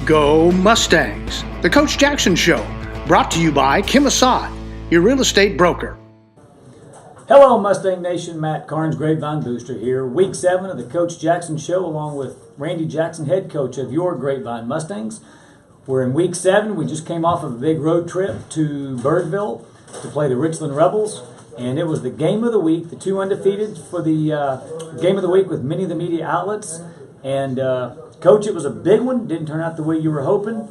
Go Mustangs! The Coach Jackson Show, brought to you by Kim Assad, your real estate broker. Hello, Mustang Nation. Matt Carnes, Grapevine Booster here. Week 7 of the Coach Jackson Show, along with Randy Jackson, head coach of your Grapevine Mustangs. We're in Week 7. We just came off of a big road trip to Birdville to play the Richland Rebels, and it was the game of the week, the two undefeated for the game of the week with many of the media outlets. And Coach, it was a big one. Didn't turn out the way you were hoping,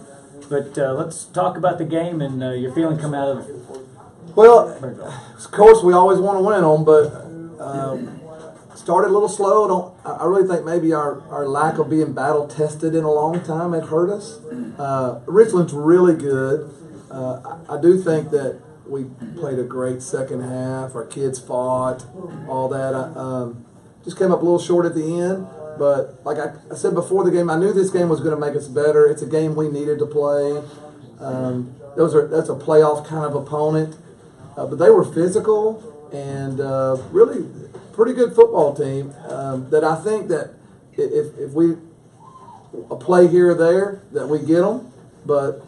but let's talk about the game and your feeling coming out of Well, of course, we always want to win them, but started a little slow. I really think maybe our lack of being battle tested in a long time had hurt us. Richland's really good. I do think that we played a great second half. Our kids fought, all that. Just came up a little short at the end. But like I said before the game, I knew this game was going to make us better. It's a game we needed to play. That's a playoff kind of opponent. But they were physical and really pretty good football team. That I think that if we a play here or there that we get them, but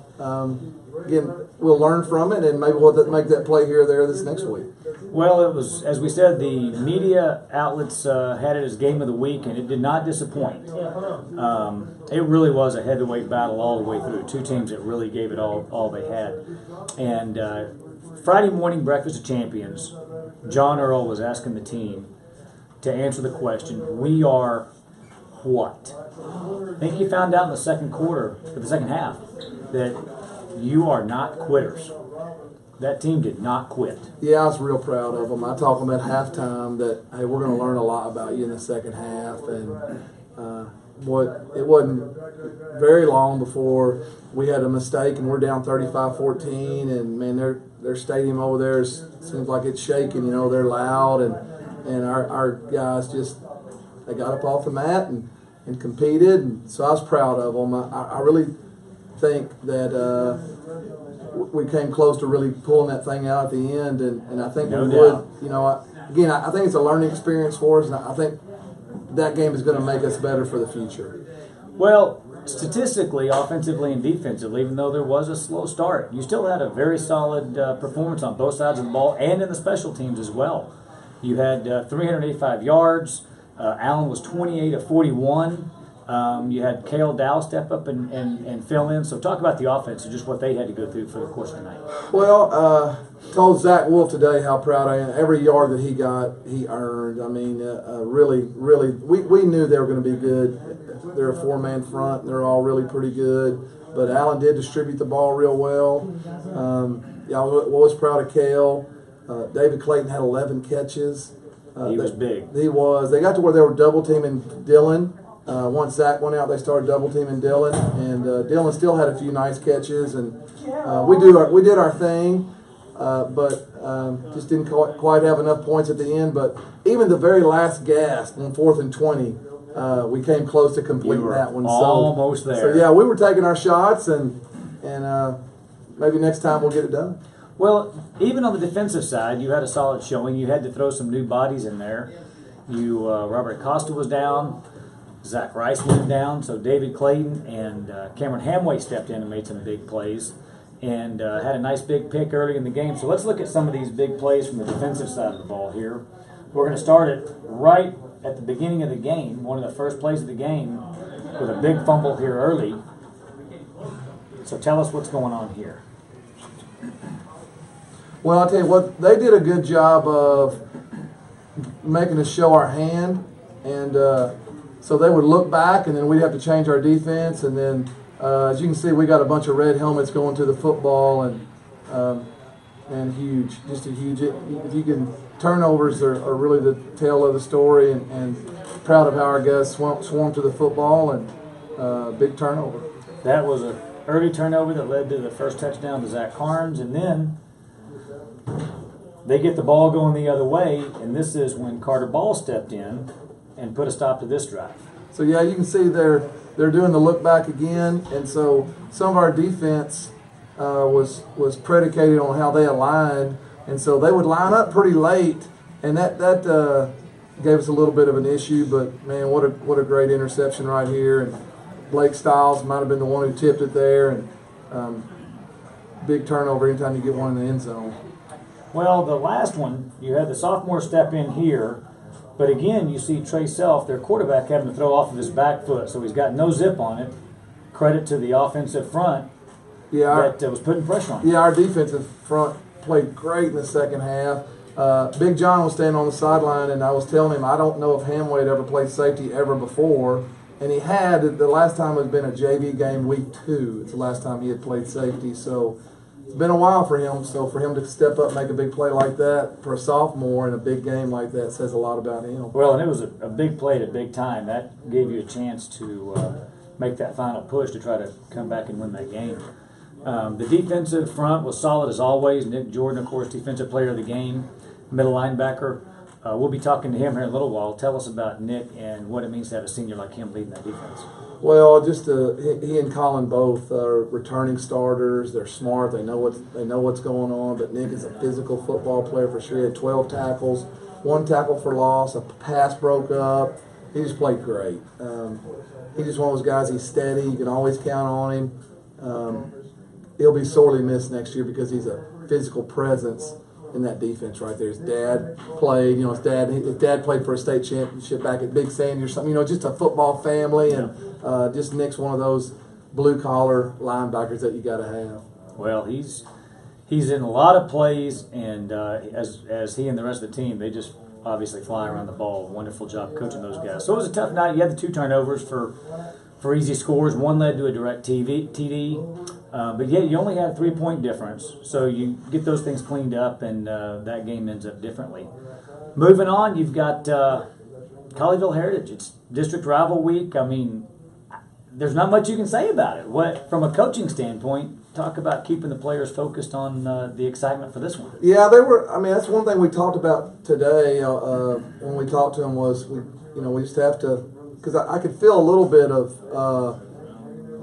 again we'll learn from it and maybe we'll make that play here or there this next week. Well, it was, as we said, the media outlets had it as game of the week, and it did not disappoint. It really was a heavyweight battle all the way through. Two teams that really gave it all they had. And Friday morning breakfast of champions, John Earl was asking the team to answer the question, we are what? I think he found out in the second half, that you are not quitters. That team did not quit. Yeah, I was real proud of them. I talked to them at halftime that, hey, we're going to learn a lot about you in the second half. And it wasn't very long before we had a mistake and we're down 35-14. And, man, their stadium over there seems like it's shaking. You know, they're loud. And our guys they got up off the mat and competed. And so I was proud of them. I really think that we came close to really pulling that thing out at the end, and I think we would. You know, I think it's a learning experience for us, and I think that game is going to make us better for the future. Well, statistically, offensively and defensively, even though there was a slow start, you still had a very solid performance on both sides of the ball and in the special teams as well. You had 385 yards. Allen was 28 of 41. You had Cale Dow step up and fill in. So talk about the offense and just what they had to go through for the course of the night. Well, told Zach Wolf today how proud I am. Every yard that he got, he earned. I mean, really, we knew they were going to be good. They're a four-man front. And they're all really pretty good. But Allen did distribute the ball real well. I was proud of Cale. David Clayton had 11 catches. He was big. He was. They got to where they were double-teaming Dillon. Once Zach went out, they started double teaming Dillon, and Dillon still had a few nice catches, and we did our thing, but just didn't quite have enough points at the end. But even the very last gasp on 4th and 20, we came close to completing that one. Almost there. So yeah, we were taking our shots, and maybe next time we'll get it done. Well, even on the defensive side, you had a solid showing. You had to throw some new bodies in there. Robert Acosta was down. Zach Rice went down, so David Clayton and Cameron Hamway stepped in and made some big plays and had a nice big pick early in the game. So let's look at some of these big plays from the defensive side of the ball here. We're going to start it right at the beginning of the game, one of the first plays of the game, with a big fumble here early. So tell us what's going on here. Well, I'll tell you what, they did a good job of making us show our hand, and so they would look back, and then we'd have to change our defense. And then, as you can see, we got a bunch of red helmets going to the football, and huge, just a huge. If you can, turnovers are really the tale of the story, and proud of how our guys swarmed to the football and big turnover. That was an early turnover that led to the first touchdown to Zach Carnes, and then they get the ball going the other way, and this is when Carter Ball stepped in and put a stop to this drive. So yeah, you can see they're doing the look back again, and so some of our defense was predicated on how they aligned, and so they would line up pretty late, and that gave us a little bit of an issue. But man, what a great interception right here, Blake Stiles might have been the one who tipped it there, and big turnover anytime you get one in the end zone. Well, the last one, you had the sophomore step in here, but again, you see Trey Self, their quarterback, having to throw off of his back foot, so he's got no zip on it. Credit to the offensive front that was putting pressure on him. Yeah, our defensive front played great in the second half. Big John was standing on the sideline, and I was telling him I don't know if Hamway had ever played safety ever before, and he had. The last time had been a JV game, week 2. It's the last time he had played safety, so it's been a while for him. So for him to step up and make a big play like that for a sophomore in a big game like that says a lot about him. Well, and it was a big play at a big time. That gave you a chance to make that final push to try to come back and win that game. The defensive front was solid as always. Nick Jordan, of course, defensive player of the game, middle linebacker. We'll be talking to him here in a little while. Tell us about Nick and what it means to have a senior like him leading that defense. Well, just he and Colin both are returning starters. They're smart. They know what's going on. But Nick is a physical football player for sure. He had 12 tackles, 1 tackle for loss, a pass broke up. He just played great. He's just one of those guys. He's steady. You can always count on him. He'll be sorely missed next year because he's a physical presence in that defense right there. His dad played, his dad played for a state championship back at Big Sandy or something. Just a football family, and just Nick's one of those blue collar linebackers that you got to have. Well, he's in a lot of plays, and as he and the rest of the team, they just obviously fly around the ball. Wonderful job coaching those guys. So it was a tough night. You had the 2 turnovers for easy scores. One led to a direct TD. But yet you only had a 3-point difference, so you get those things cleaned up, and that game ends up differently. Moving on, you've got Colleyville Heritage. It's district rival week. I mean, there's not much you can say about it. What, from a coaching standpoint, talk about keeping the players focused on the excitement for this one. Yeah, they were. I mean, that's one thing we talked about today when we talked to them was we just have to, because I could feel a little bit of.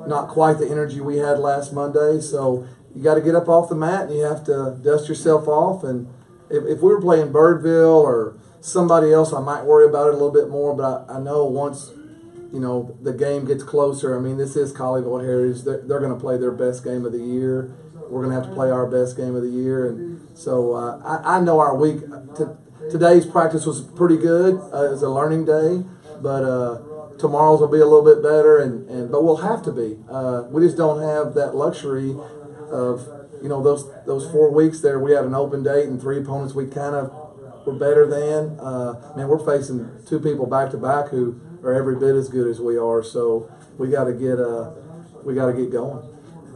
Not quite the energy we had last Monday, so you got to get up off the mat and you have to dust yourself off. And if we were playing Birdville or somebody else, I might worry about it a little bit more. But I know once the game gets closer. I mean, this is Colleyville Heritage. They're going to play their best game of the year. We're going to have to play our best game of the year, and so I know our week. Today's practice was pretty good. It was a learning day, but. Tomorrow's will be a little bit better, but we'll have to be. We just don't have that luxury of those 4 weeks there. We had an open date and 3 opponents we kind of were better than. We're facing 2 people back to back who are every bit as good as we are. So we got to get going.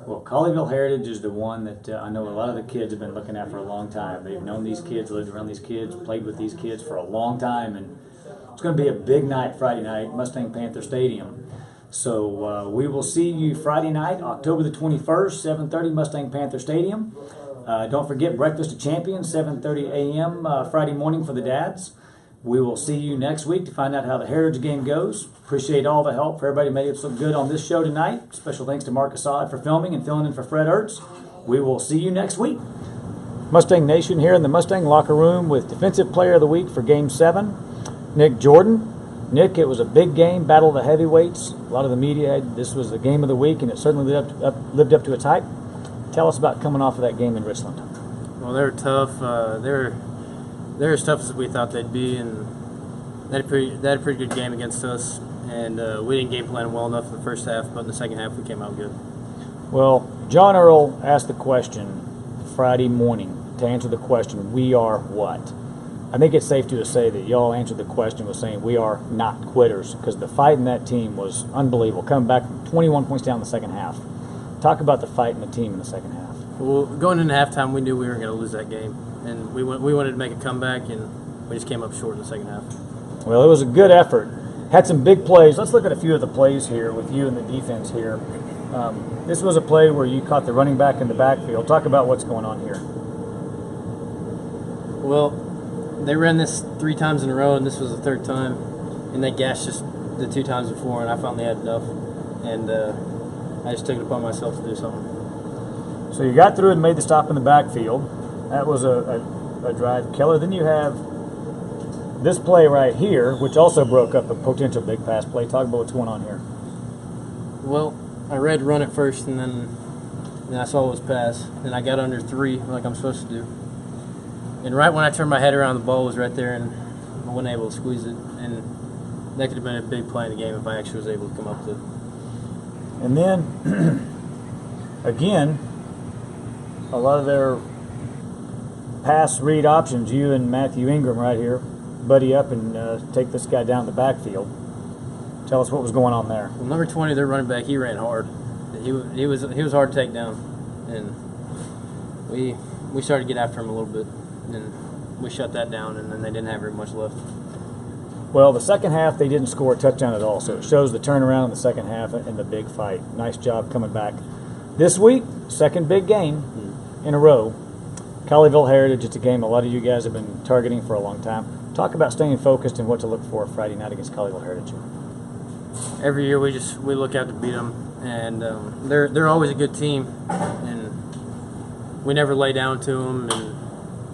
Well, Colleyville Heritage is the one that I know a lot of the kids have been looking at for a long time. They've known these kids, lived around these kids, played with these kids for a long time, and it's going to be a big night Friday night, Mustang Panther Stadium. So we will see you Friday night, October the 21st, 7:30, Mustang Panther Stadium. Don't forget Breakfast of Champions, 7:30 a.m. Friday morning for the dads. We will see you next week to find out how the Heritage game goes. Appreciate all the help for everybody who made it look good on this show tonight. Special thanks to Mark Assad for filming and filling in for Fred Ertz. We will see you next week. Mustang Nation here in the Mustang locker room with Defensive Player of the Week for Game 7. Nick Jordan. Nick, it was a big game, battle of the heavyweights. A lot of the media had this was the game of the week, and it certainly lived up to its hype. Tell us about coming off of that game in Richland. Well, they were tough. They're as tough as we thought they'd be, and they had a pretty good game against us. And we didn't game plan well enough in the first half, but in the second half we came out good. Well, John Earl asked the question Friday morning to answer the question, we are what? I think it's safe to say that y'all answered the question with saying we are not quitters, because the fight in that team was unbelievable, coming back from 21 points down in the second half. Talk about the fight in the team in the second half. Well, going into halftime, we knew we weren't going to lose that game, and we wanted to make a comeback, and we just came up short in the second half. Well, it was a good effort. Had some big plays. Let's look at a few of the plays here with you and the defense here. This was a play where you caught the running back in the backfield. Talk about what's going on here. Well, they ran this 3 times in a row, and this was the 3rd time, and they gashed us the 2 times before, and I finally had enough, and I just took it upon myself to do something. So you got through and made the stop in the backfield. That was a drive. Keller, then you have this play right here, which also broke up a potential big pass play. Talk about what's going on here. Well, I read run it first, and then I saw it was pass, and I got under 3 like I'm supposed to do. And right when I turned my head around, the ball was right there, and I wasn't able to squeeze it. And that could have been a big play in the game if I actually was able to come up with it. And then, again, a lot of their pass read options, you and Matthew Ingram right here, buddy up and take this guy down the backfield. Tell us what was going on there. Well, number 20, their running back, he ran hard. He was hard to take down, and we started to get after him a little bit, and we shut that down, and then they didn't have very much left. Well, the second half, they didn't score a touchdown at all, so it shows the turnaround in the second half and the big fight. Nice job coming back. This week, second big game in a row. Colleyville Heritage, it's a game a lot of you guys have been targeting for a long time. Talk about staying focused and what to look for Friday night against Colleyville Heritage. Every year we look out to beat them, and they're always a good team, and we never lay down to them, and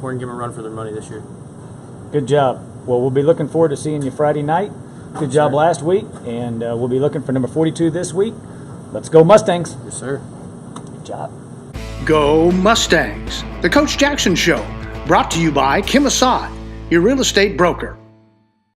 we're gonna give them a run for their money this year. Good job. Well, we'll be looking forward to seeing you Friday night. Good job last week, and we'll be looking for number 42 this week. Let's go Mustangs. Yes, sir. Good job. Go Mustangs. The Coach Jackson Show, brought to you by Kim Assad, your real estate broker.